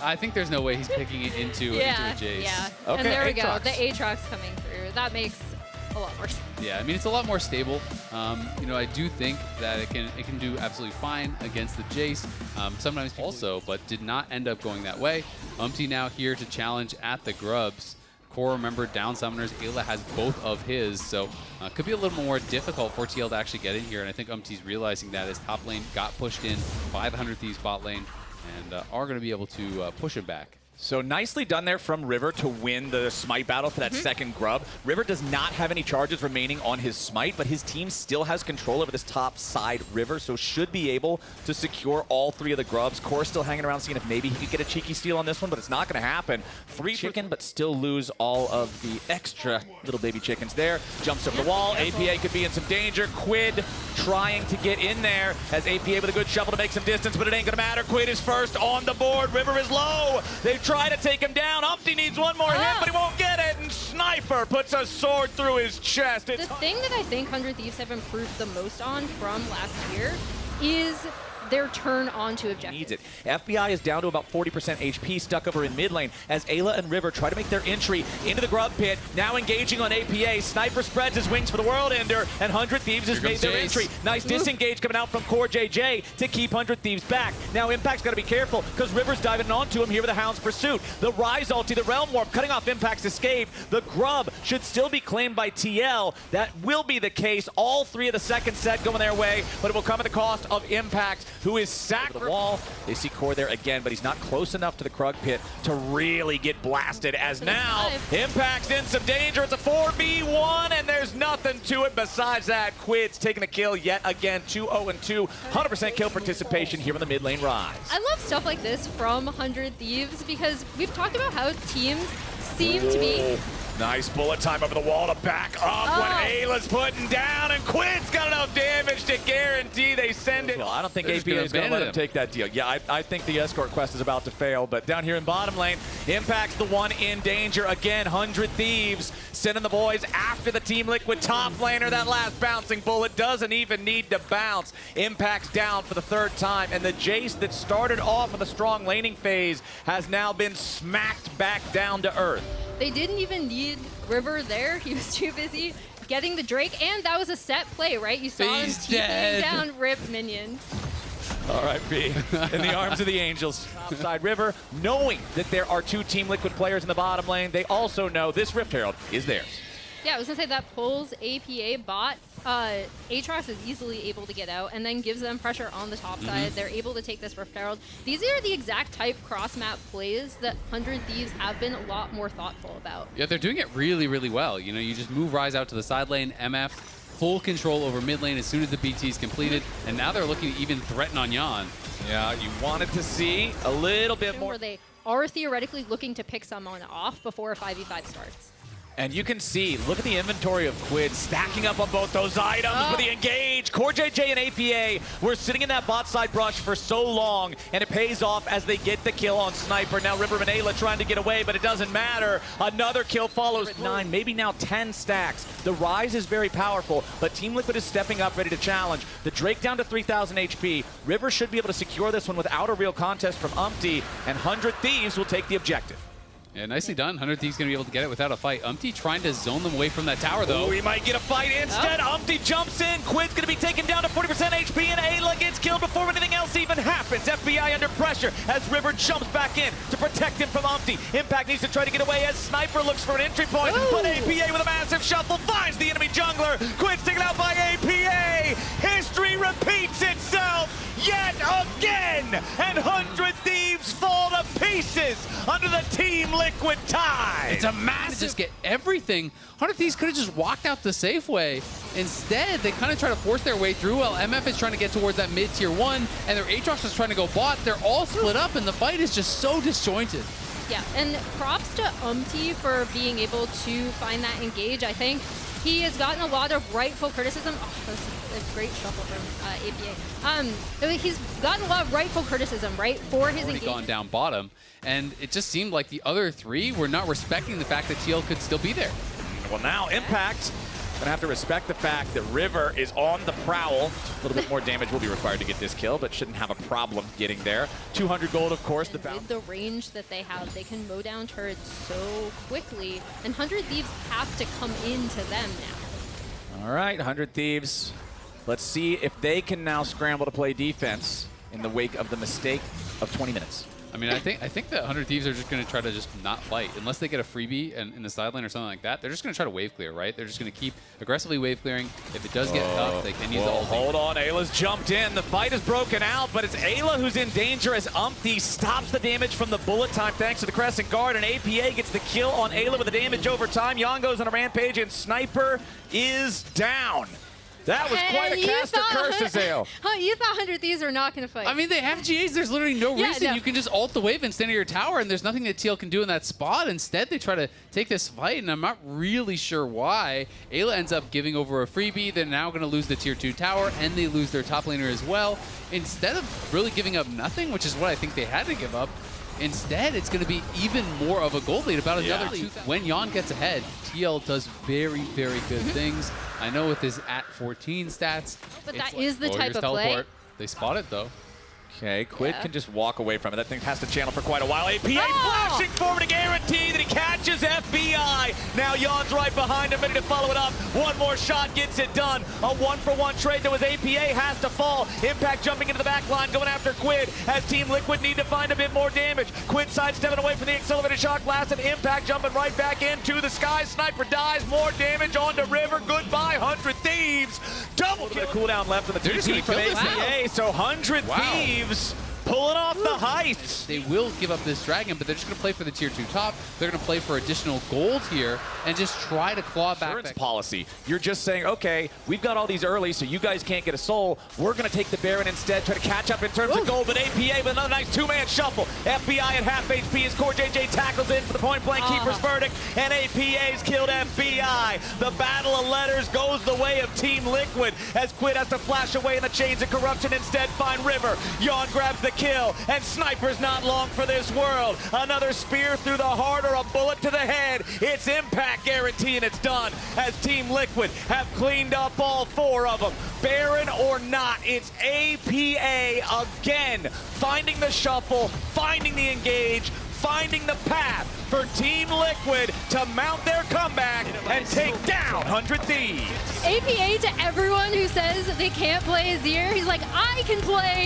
I think there's no way he's picking it into a Jace. Yeah, Okay, and there we go. Aatrox. The Aatrox coming through. That makes a lot more sense. Yeah, I mean, it's a lot more stable. You know, I do think that it can do absolutely fine against the Jace. Sometimes also, but did not end up going that way. Umpty now here to challenge at the Grubs. Core, remember, down summoners. Ayla has both of his, so could be a little more difficult for TL to actually get in here. And I think Umpty's realizing that his top lane got pushed in by the 100 Thieves bot lane and are going to be able to push him back. So nicely done there from River to win the Smite battle for that second grub. River does not have any charges remaining on his Smite, but his team still has control over this top side River, so should be able to secure all 3 of the grubs. Core still hanging around seeing if maybe he could get a cheeky steal on this one, but it's not going to happen. 3 chicken, but still lose all of the extra little baby chickens there. Jumps over the wall. APA could be in some danger. Quid trying to get in there. Has APA with a good shovel to make some distance, but it ain't going to matter. Quid is first on the board. River is low. They try to take him down. Umpty needs one more hit, but he won't get it. And Sniper puts a sword through his chest. The thing that I think 100 Thieves have improved the most on from last year is their turn onto objectives. Needs it. FBI is down to about 40% HP, stuck over in mid lane as Ayla and River try to make their entry into the grub pit. Now engaging on APA. Sniper spreads his wings for the World Ender, and 100 Thieves has made their entry. Nice disengage coming out from Core JJ to keep 100 Thieves back. Now Impact's got to be careful because River's diving onto him here with the Hound's Pursuit. The Rise ulti, the Realm Warp, cutting off Impact's escape. The grub should still be claimed by TL. That will be the case. All 3 of the second set going their way, but it will come at the cost of Impact, who is sacked over the wall. They see Core there again, but he's not close enough to the Krug pit to really get blasted, as now Impact's in some danger. It's a 4v1, and there's nothing to it besides that. Quid's taking a kill yet again, 2-0-2. 100% kill participation here in the mid lane Rise. I love stuff like this from 100 Thieves because we've talked about how teams seem to be... Nice bullet time over the wall to back up when Ayla's putting down, and Quid's got enough damage to guarantee they send it. Well, I don't think APA is going to let him take that deal. Yeah, I think the escort quest is about to fail, but down here in bottom lane, Impact's the one in danger. Again, 100 Thieves sending the boys after the Team Liquid top laner. That last bouncing bullet doesn't even need to bounce. Impact's down for the 3rd time, and the Jace that started off with a strong laning phase has now been smacked back down to earth. They didn't even need River there. He was too busy getting the Drake, and that was a set play, right? You saw him TPing down Rip Minion. All right, B, in the arms of the Angels. Topside River, knowing that there are 2 Team Liquid players in the bottom lane, they also know this Rift Herald is theirs. Yeah, I was going to say that pulls APA bot. Aatrox is easily able to get out and then gives them pressure on the top side. They're able to take this Rift Herald. These are the exact type cross-map plays that 100 Thieves have been a lot more thoughtful about. Yeah, they're doing it really, really well. You know, you just move Rise out to the side lane, MF, full control over mid lane as soon as the BT is completed, and now they're looking to even threaten on Yan. Yeah, you wanted to see a little bit more. Where they are theoretically looking to pick someone off before a 5v5 starts. And you can see, look at the inventory of Quid stacking up on both those items with the engage. Core JJ and APA were sitting in that bot side brush for so long, and it pays off as they get the kill on Sniper. Now River and Ayla trying to get away, but it doesn't matter. Another kill follows. 9, maybe now 10 stacks. The Rise is very powerful, but Team Liquid is stepping up, ready to challenge. The Drake down to 3,000 HP. River should be able to secure this one without a real contest from Umpty, and 100 Thieves will take the objective. Yeah, nicely done. 100 Thieves going to be able to get it without a fight. Umpty trying to zone them away from that tower, though. We might get a fight instead. Umpty jumps in. Quid's going to be taken down to 40% HP, and Ayla gets killed before anything else even happens. FBI under pressure as River jumps back in to protect him from Umpty. Impact needs to try to get away as Sniper looks for an entry point, but APA with a massive shuffle finds the enemy jungler. Quid's taken out by APA. History repeats itself yet again, and 100 Thieves fall to pieces under the Team Liquid tide. It's a massive... Just get everything. 100 Thieves could have just walked out the safe way. Instead, they kind of try to force their way through while MF is trying to get towards that mid-tier 1, and their Aatrox is trying to go bot. They're all split up, and the fight is just so disjointed. Yeah, and props to Umpty for being able to find that engage. I think he has gotten a lot of rightful criticism. Oh, that's a great shuffle from APA. He's gotten a lot of rightful criticism, right, for his engagement. Gone down bottom, and it just seemed like the other 3 were not respecting the fact that TL could still be there. Well, now Impact Gonna have to respect the fact that River is on the prowl. A little bit more damage will be required to get this kill, but shouldn't have a problem getting there. 200 gold, of course. With the range that they have, they can mow down turrets so quickly, and 100 Thieves have to come into them now. All right, 100 Thieves. Let's see if they can now scramble to play defense in the wake of the mistake of 20 minutes. I mean, I think that 100 Thieves are just going to try to just not fight. Unless they get a freebie in the sideline or something like that, they're just going to try to wave clear, right? They're just going to keep aggressively wave clearing. If it does get tough, they can use the ulti. Hold on, Ayla's jumped in. The fight is broken out, but it's Ayla who's in danger as Umpty stops the damage from the bullet time thanks to the Crescent Guard, and APA gets the kill on Ayla with the damage over time. Yon goes on a rampage, and Sniper is down. That was quite a caster curse, Azael. You thought 100 Thieves were not going to fight. I mean, they have GAs. There's literally no reason. You can just ult the wave and stand at your tower, and there's nothing that TL can do in that spot. Instead, they try to take this fight, and I'm not really sure why. Ayla ends up giving over a freebie. They're now going to lose the tier 2 tower, and they lose their top laner as well. Instead of really giving up nothing, which is what I think they had to give up, instead, it's going to be even more of a gold lead, about another 2,000. When Yon gets ahead, TL does very, very good things. I know with his at 14 stats. But that is the type of play. They spot it, though. Okay, Quid can just walk away from it. That thing has to channel for quite a while. APA flashing forward to guarantee that he catches FBI. Now Yon's right behind him, ready to follow it up. One more shot gets it done. A 1-for-1 trade that was APA has to fall. Impact jumping into the back line, going after Quid as Team Liquid need to find a bit more damage. Quid sidestepping away from the accelerated shock blast, and Impact jumping right back into the sky. Sniper dies, more damage onto River. Goodbye, 100 Thieves. Double kill. Cooldown left on the TP from APA, so 100 Thieves pulling off the heist. They will give up this dragon, but they're just going to play for the tier 2 top. They're going to play for additional gold here and just try to claw back. Insurance policy. You're just saying, okay, we've got all these early, so you guys can't get a soul. We're going to take the Baron instead, try to catch up in terms of gold, but APA with another nice two-man shuffle. FBI at half HP as Core JJ tackles in for the point-blank keeper's verdict, and APA's killed FBI. The battle of letters goes the way of Team Liquid as Quid has to flash away in the chains of corruption, instead find River. Yon grabs the kill, and Sniper's not long for this world. Another spear through the heart or a bullet to the head. It's Impact guaranteeing it's done as Team Liquid have cleaned up all 4 of them. Baron or not, it's APA again, finding the shuffle, finding the engage, finding the path for Team Liquid to mount their comeback and take down 100 Thieves. APA to everyone who says they can't play Azir, he's like, I can play